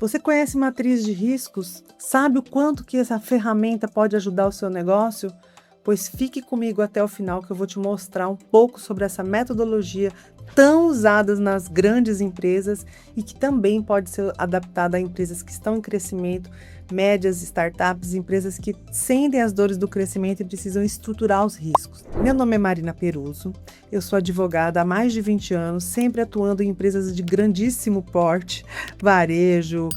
Você conhece matriz de riscos? Sabe o quanto que essa ferramenta pode ajudar o seu negócio? Pois fique comigo até o final que eu vou te mostrar um pouco sobre essa metodologia tão usada nas grandes empresas e que também pode ser adaptada a empresas que estão em crescimento, médias, startups, empresas que sentem as dores do crescimento e precisam estruturar os riscos. Meu nome é Marina Peruso, eu sou advogada há mais de 20 anos, sempre atuando em empresas de grandíssimo porte, varejo,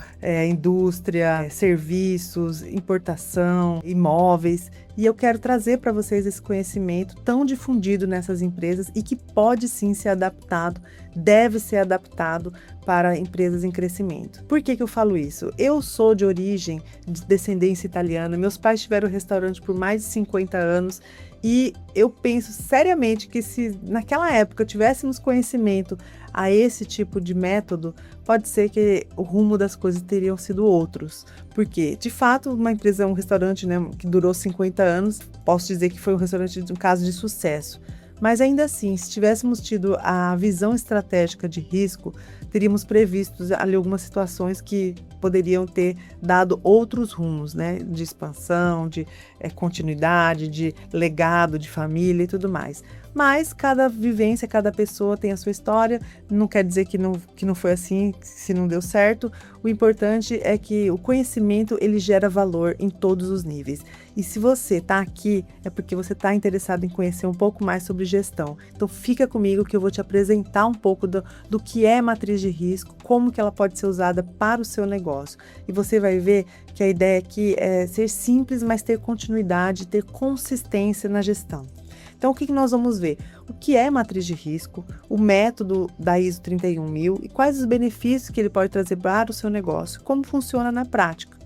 indústria, serviços, importação, imóveis. E eu quero trazer para vocês esse conhecimento tão difundido nessas empresas e que pode sim ser adaptado, deve ser adaptado para empresas em crescimento. Por que eu falo isso? Eu sou de origem de descendência italiana, meus pais tiveram restaurante por mais de 50 anos e eu penso seriamente que se naquela época tivéssemos conhecimento a esse tipo de método, pode ser que o rumo das coisas teriam sido outros. Porque, de fato, uma empresa, um restaurante, né, que durou 50 anos, posso dizer que foi um restaurante de um caso de sucesso. Mas ainda assim, se tivéssemos tido a visão estratégica de risco, teríamos previsto ali algumas situações que poderiam ter dado outros rumos, né? De expansão, de continuidade, de legado de família e tudo mais. Mas cada vivência, cada pessoa tem a sua história, não quer dizer que não foi assim, se não deu certo. O importante é que o conhecimento, ele gera valor em todos os níveis. E se você está aqui, é porque você está interessado em conhecer um pouco mais sobre gestão. Então fica comigo que eu vou te apresentar um pouco do que é matriz de risco, como que ela pode ser usada para o seu negócio. E você vai ver que a ideia aqui é ser simples, mas ter continuidade, ter consistência na gestão. Então, o que nós vamos ver? O que é matriz de risco, o método da ISO 31000 e quais os benefícios que ele pode trazer para o seu negócio, como funciona na prática.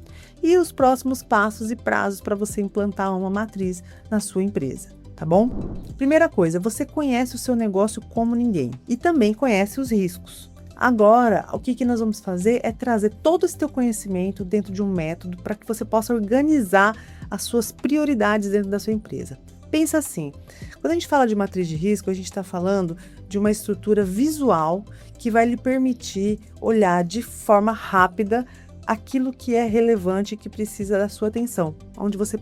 E os próximos passos e prazos para você implantar uma matriz na sua empresa, tá bom? Primeira coisa, você conhece o seu negócio como ninguém e também conhece os riscos. Agora, o que nós vamos fazer é trazer todo esse teu conhecimento dentro de um método para que você possa organizar as suas prioridades dentro da sua empresa. Pensa assim, quando a gente fala de matriz de risco, a gente está falando de uma estrutura visual que vai lhe permitir olhar de forma rápida aquilo que é relevante e que precisa da sua atenção, onde você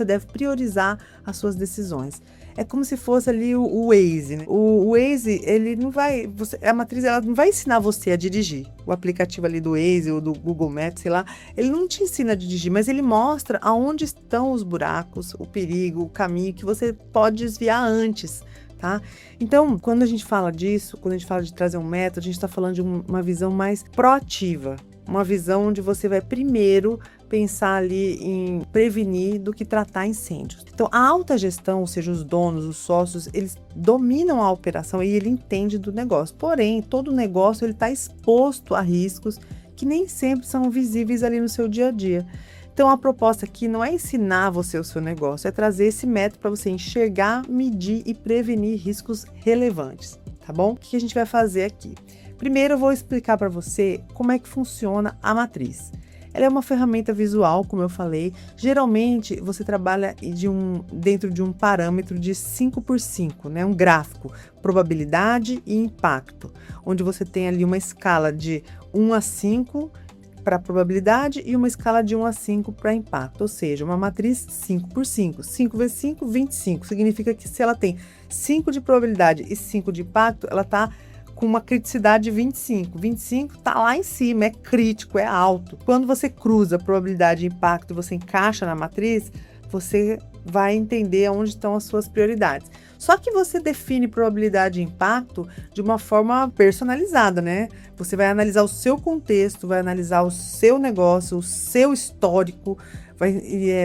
deve priorizar as suas decisões. É como se fosse ali o Waze, né? O Waze, ele não vai, a matriz, ela não vai ensinar você a dirigir. O aplicativo ali do Waze ou do Google Maps, sei lá, ele não te ensina a dirigir, mas ele mostra aonde estão os buracos, o perigo, o caminho que você pode desviar antes. Tá? Então, quando a gente fala disso, quando a gente fala de trazer um método, a gente está falando de uma visão mais proativa, uma visão onde você vai primeiro pensar ali em prevenir do que tratar incêndios. Então, a alta gestão, ou seja, os donos, os sócios, eles dominam a operação e ele entende do negócio. Porém, todo negócio ele está exposto a riscos que nem sempre são visíveis ali no seu dia a dia. Então, a proposta aqui não é ensinar você o seu negócio, é trazer esse método para você enxergar, medir e prevenir riscos relevantes, tá bom? O que a gente vai fazer aqui? Primeiro, eu vou explicar para você como é que funciona a matriz. Ela é uma ferramenta visual, como eu falei. Geralmente, você trabalha dentro de um parâmetro de 5x5, né? Um gráfico, probabilidade e impacto, onde você tem ali uma escala de 1 a 5 para probabilidade e uma escala de 1 a 5 para impacto, ou seja, uma matriz 5x5. 5 vezes 5, 25. Significa que se ela tem 5 de probabilidade e 5 de impacto, ela está com uma criticidade de 25. 25 está lá em cima, é crítico, é alto. Quando você cruza probabilidade e impacto e você encaixa na matriz, você vai entender onde estão as suas prioridades. Só que você define probabilidade e impacto de uma forma personalizada, né? Você vai analisar o seu contexto, vai analisar o seu negócio, o seu histórico,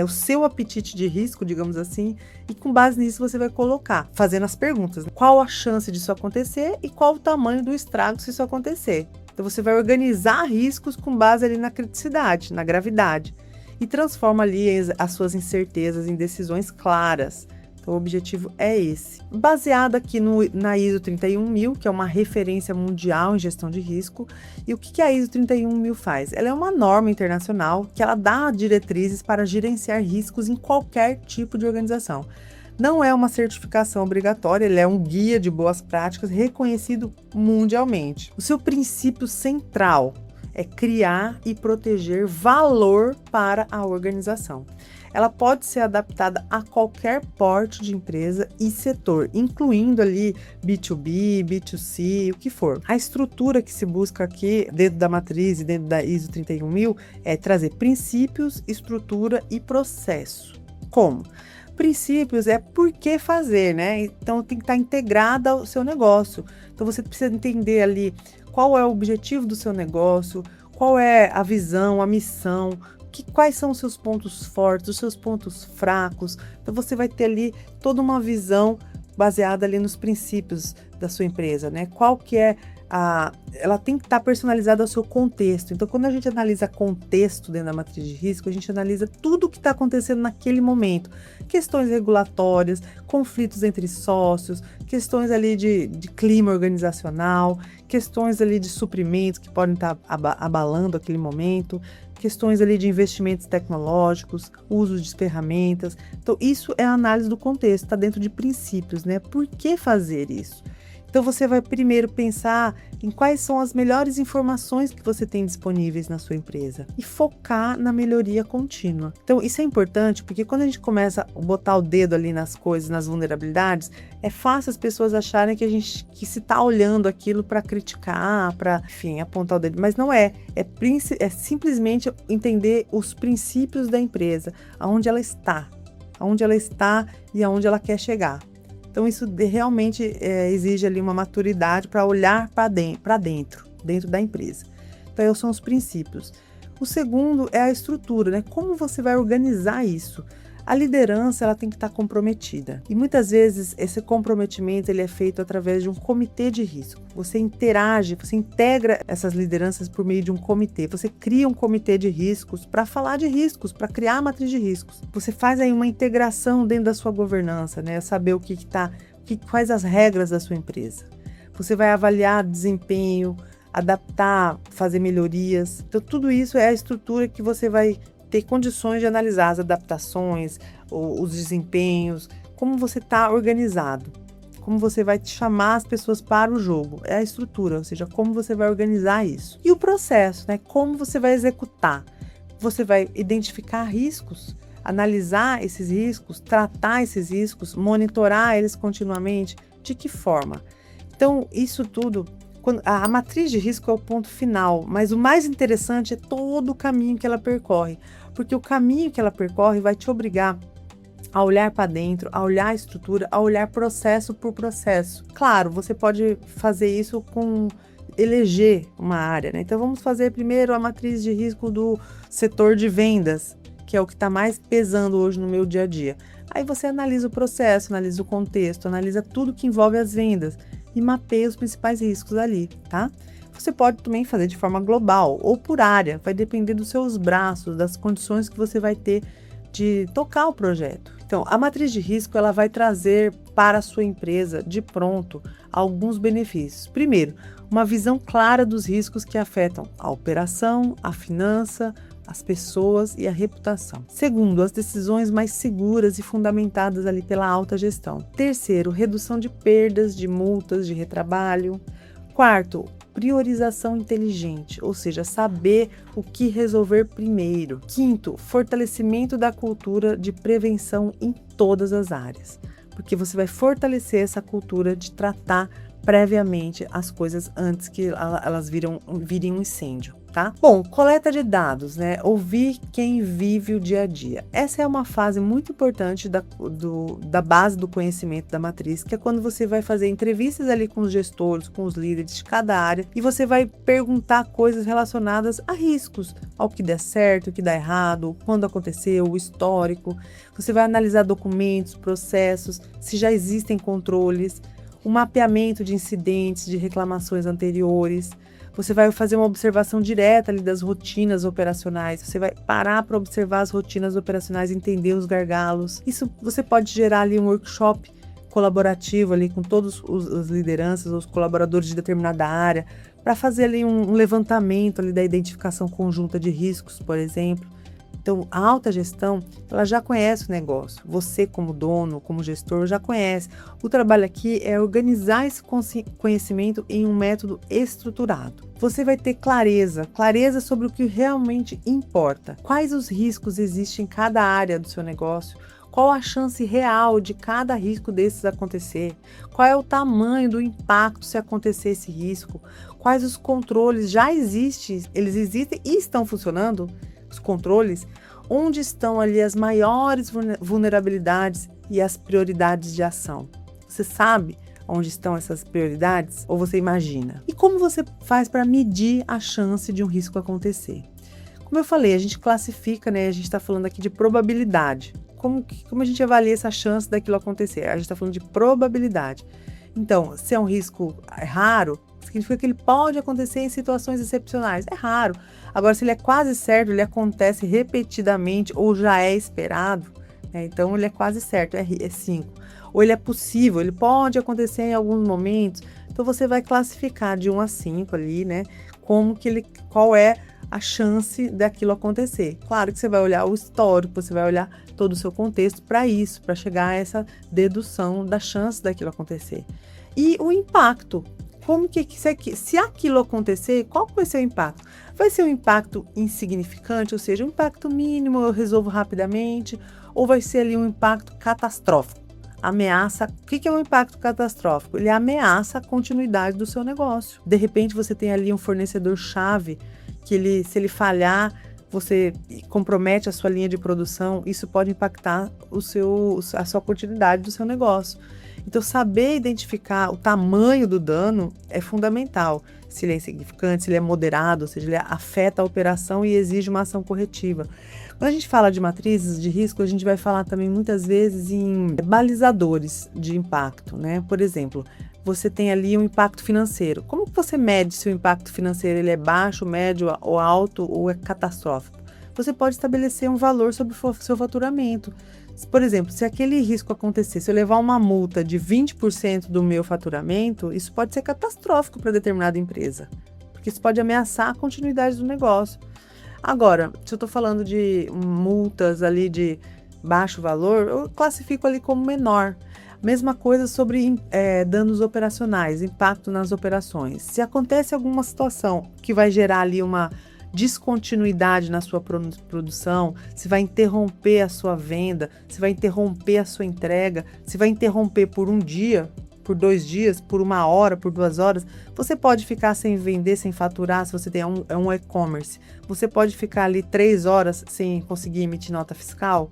o seu apetite de risco, digamos assim, e com base nisso você vai colocar, fazendo as perguntas, qual a chance disso acontecer e qual o tamanho do estrago se isso acontecer. Então você vai organizar riscos com base ali na criticidade, na gravidade, e transforma ali as suas incertezas em decisões claras. Então, o objetivo é esse. Baseado aqui na ISO 31000, que é uma referência mundial em gestão de risco. E o que a ISO 31000 faz? Ela é uma norma internacional que ela dá diretrizes para gerenciar riscos em qualquer tipo de organização. Não é uma certificação obrigatória, ele é um guia de boas práticas reconhecido mundialmente. O seu princípio central é criar e proteger valor para a organização. Ela pode ser adaptada a qualquer porte de empresa e setor, incluindo ali B2B, B2C, o que for. A estrutura que se busca aqui dentro da matriz e dentro da ISO 31000 é trazer princípios, estrutura e processo. Como? Princípios é por que fazer, né? Então tem que estar integrada ao seu negócio. Então você precisa entender ali qual é o objetivo do seu negócio, qual é a visão, a missão, quais são os seus pontos fortes, os seus pontos fracos. Então você vai ter ali toda uma visão baseada ali nos princípios da sua empresa, né? Qual que é ela tem que estar personalizada ao seu contexto. Então, quando a gente analisa contexto dentro da matriz de risco, a gente analisa tudo o que está acontecendo naquele momento. Questões regulatórias, conflitos entre sócios, questões ali de clima organizacional, questões ali de suprimentos que podem estar abalando aquele momento, questões ali de investimentos tecnológicos, uso de ferramentas. Então, isso é a análise do contexto, está dentro de princípios, né? Por que fazer isso? Então, você vai primeiro pensar em quais são as melhores informações que você tem disponíveis na sua empresa e focar na melhoria contínua. Então, isso é importante porque quando a gente começa a botar o dedo ali nas coisas, nas vulnerabilidades, é fácil as pessoas acharem que se está olhando aquilo para criticar, para, enfim, apontar o dedo. Mas não é. É simplesmente entender os princípios da empresa, aonde ela está e aonde ela quer chegar. Então, isso realmente exige ali uma maturidade para olhar para dentro da empresa. Então, esses são os princípios. O segundo é a estrutura, né? Como você vai organizar isso? A liderança, ela tem que estar comprometida. E muitas vezes esse comprometimento ele é feito através de um comitê de risco. Você interage, você integra essas lideranças por meio de um comitê. Você cria um comitê de riscos para falar de riscos, para criar a matriz de riscos. Você faz aí uma integração dentro da sua governança, né? Saber quais as regras da sua empresa. Você vai avaliar desempenho, adaptar, fazer melhorias. Então, tudo isso é a estrutura que você vai ter condições de analisar as adaptações, os desempenhos, como você está organizado, como você vai chamar as pessoas para o jogo, é a estrutura, ou seja, como você vai organizar isso. E o processo, né? Como você vai executar. Você vai identificar riscos, analisar esses riscos, tratar esses riscos, monitorar eles continuamente, de que forma? Então, isso tudo, a matriz de risco é o ponto final, mas o mais interessante é todo o caminho que ela percorre, porque o caminho que ela percorre vai te obrigar a olhar para dentro, a olhar a estrutura, a olhar processo por processo. Claro, você pode fazer isso eleger uma área, né? Então vamos fazer primeiro a matriz de risco do setor de vendas, que é o que está mais pesando hoje no meu dia a dia. Aí você analisa o processo, analisa o contexto, analisa tudo que envolve as vendas e mapeia os principais riscos ali, tá? Você pode também fazer de forma global ou por área, vai depender dos seus braços, das condições que você vai ter de tocar o projeto. Então, a matriz de risco ela vai trazer para a sua empresa, de pronto, alguns benefícios. Primeiro, uma visão clara dos riscos que afetam a operação, a finança, as pessoas e a reputação. Segundo, as decisões mais seguras e fundamentadas ali pela alta gestão. Terceiro, redução de perdas, de multas, de retrabalho. Quarto, priorização inteligente, ou seja, saber o que resolver primeiro. Quinto, fortalecimento da cultura de prevenção em todas as áreas, porque você vai fortalecer essa cultura de tratar previamente as coisas antes que elas virem um incêndio. Tá? Bom, coleta de dados, né? Ouvir quem vive o dia a dia. Essa é uma fase muito importante da base do conhecimento da matriz, que é quando você vai fazer entrevistas ali com os gestores, com os líderes de cada área, e você vai perguntar coisas relacionadas a riscos, ao que der certo, o que dá errado, quando aconteceu, o histórico. Você vai analisar documentos, processos, se já existem controles, o mapeamento de incidentes, de reclamações anteriores. Você vai fazer uma observação direta ali das rotinas operacionais. Você vai parar para observar as rotinas operacionais, entender os gargalos. Isso você pode gerar ali um workshop colaborativo ali com todos os lideranças, os colaboradores de determinada área, para fazer ali um levantamento ali da identificação conjunta de riscos, por exemplo. Então, a alta gestão, ela já conhece o negócio. Você, como dono, como gestor, já conhece. O trabalho aqui é organizar esse conhecimento em um método estruturado. Você vai ter clareza sobre o que realmente importa. Quais os riscos existem em cada área do seu negócio? Qual a chance real de cada risco desses acontecer? Qual é o tamanho do impacto se acontecer esse risco? Quais os controles já existem? Eles existem e estão funcionando? Os controles? Onde estão ali as maiores vulnerabilidades e as prioridades de ação? Você sabe onde estão essas prioridades? Ou você imagina? E como você faz para medir a chance de um risco acontecer? Como eu falei, a gente classifica, né? A gente está falando aqui de probabilidade. Como a gente avalia essa chance daquilo acontecer? A gente está falando de probabilidade. Então, se é um risco raro, significa que ele pode acontecer em situações excepcionais. É raro. Agora, se ele é quase certo, ele acontece repetidamente ou já é esperado, né? Então ele é quase certo, é 5. Ou ele é possível, ele pode acontecer em alguns momentos. Então você vai classificar de 1 a 5 ali, né? Qual é a chance daquilo acontecer. Claro que você vai olhar o histórico, você vai olhar todo o seu contexto para isso, para chegar a essa dedução da chance daquilo acontecer. E o impacto. Se aquilo acontecer, qual vai ser o impacto? Vai ser um impacto insignificante, ou seja, um impacto mínimo, eu resolvo rapidamente, ou vai ser ali um impacto catastrófico? Ameaça. O que é um impacto catastrófico? Ele ameaça a continuidade do seu negócio. De repente você tem ali um fornecedor-chave que se ele falhar, você compromete a sua linha de produção, isso pode impactar a sua continuidade do seu negócio. Então, saber identificar o tamanho do dano é fundamental. Se ele é insignificante, se ele é moderado, ou seja, ele afeta a operação e exige uma ação corretiva. Quando a gente fala de matrizes de risco, a gente vai falar também muitas vezes em balizadores de impacto, né? Por exemplo, você tem ali um impacto financeiro. Como que você mede se o impacto financeiro ele é baixo, médio ou alto ou é catastrófico? Você pode estabelecer um valor sobre o seu faturamento. Por exemplo, se aquele risco acontecer, se eu levar uma multa de 20% do meu faturamento, isso pode ser catastrófico para determinada empresa, porque isso pode ameaçar a continuidade do negócio. Agora, se eu estou falando de multas ali de baixo valor, eu classifico ali como menor. Mesma coisa sobre danos operacionais, impacto nas operações. Se acontece alguma situação que vai gerar ali uma descontinuidade na sua produção, se vai interromper a sua venda, se vai interromper a sua entrega, se vai interromper por um dia, por 2 dias, por 1 hora, por 2 horas, você pode ficar sem vender, sem faturar, se você tem um e-commerce. Você pode ficar ali 3 horas sem conseguir emitir nota fiscal.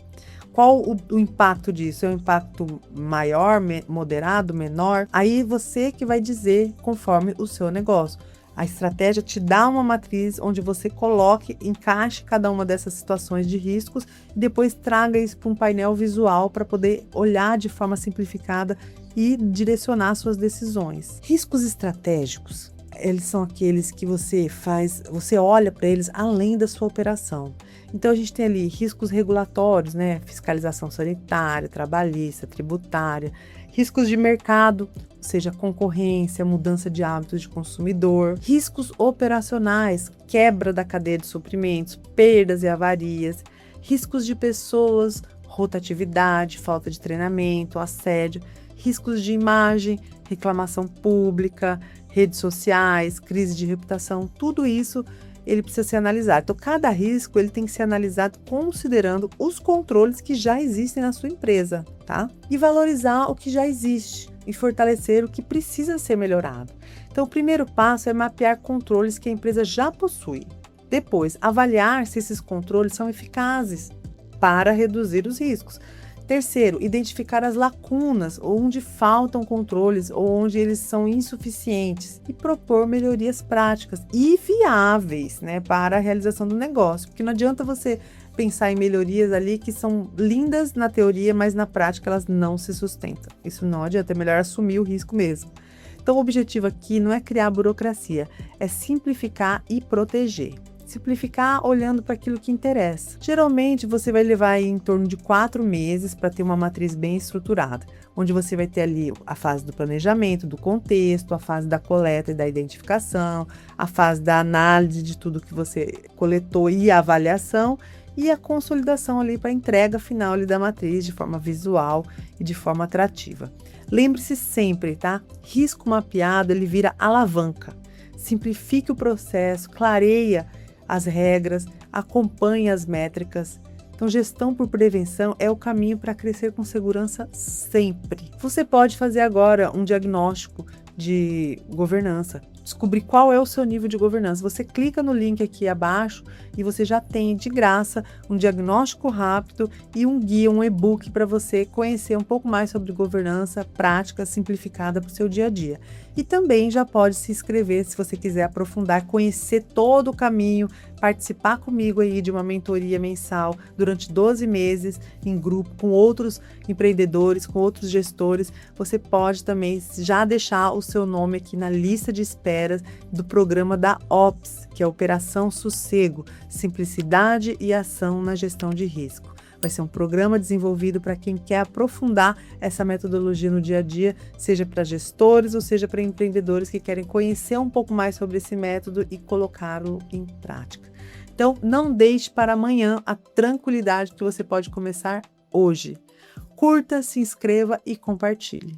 Qual o impacto disso? É um impacto maior, moderado, menor? Aí você que vai dizer conforme o seu negócio. A estratégia te dá uma matriz onde você encaixe cada uma dessas situações de riscos e depois traga isso para um painel visual para poder olhar de forma simplificada e direcionar suas decisões. Riscos estratégicos, eles são aqueles que você olha para eles além da sua operação. Então a gente tem ali riscos regulatórios, né? Fiscalização sanitária, trabalhista, tributária, riscos de mercado, ou seja, concorrência, mudança de hábitos de consumidor, riscos operacionais, quebra da cadeia de suprimentos, perdas e avarias, riscos de pessoas, rotatividade, falta de treinamento, assédio, riscos de imagem, reclamação pública, redes sociais, crise de reputação, tudo isso ele precisa ser analisado. Então, cada risco ele tem que ser analisado considerando os controles que já existem na sua empresa, tá? E valorizar o que já existe e fortalecer o que precisa ser melhorado. Então, o primeiro passo é mapear controles que a empresa já possui. Depois, avaliar se esses controles são eficazes para reduzir os riscos. Terceiro, identificar as lacunas, onde faltam controles ou onde eles são insuficientes e propor melhorias práticas e viáveis, né, para a realização do negócio. Porque não adianta você pensar em melhorias ali que são lindas na teoria, mas na prática elas não se sustentam. Isso não adianta, é melhor assumir o risco mesmo. Então o objetivo aqui não é criar burocracia, é simplificar e proteger. Simplificar olhando para aquilo que interessa. Geralmente você vai levar aí em torno de 4 meses para ter uma matriz bem estruturada, onde você vai ter ali a fase do planejamento, do contexto, a fase da coleta e da identificação, a fase da análise de tudo que você coletou e a avaliação, e a consolidação ali para a entrega final ali da matriz de forma visual e de forma atrativa. Lembre-se sempre, tá? Risco mapeado, ele vira alavanca. Simplifique o processo, clareia as regras, acompanhe as métricas. Então, gestão por prevenção é o caminho para crescer com segurança sempre. Você pode fazer agora um diagnóstico de governança, descobrir qual é o seu nível de governança. Você clica no link aqui abaixo e você já tem de graça um diagnóstico rápido e um guia, um e-book para você conhecer um pouco mais sobre governança prática simplificada para o seu dia a dia. E também já pode se inscrever se você quiser aprofundar, conhecer todo o caminho, participar comigo aí de uma mentoria mensal durante 12 meses em grupo com outros empreendedores, com outros gestores. Você pode também já deixar o seu nome aqui na lista de espera do programa da OPS, que é a Operação Sossego, Simplicidade e Ação na Gestão de Risco. Vai ser um programa desenvolvido para quem quer aprofundar essa metodologia no dia a dia, seja para gestores ou seja para empreendedores que querem conhecer um pouco mais sobre esse método e colocá-lo em prática. Então, não deixe para amanhã a tranquilidade que você pode começar hoje. Curta, se inscreva e compartilhe.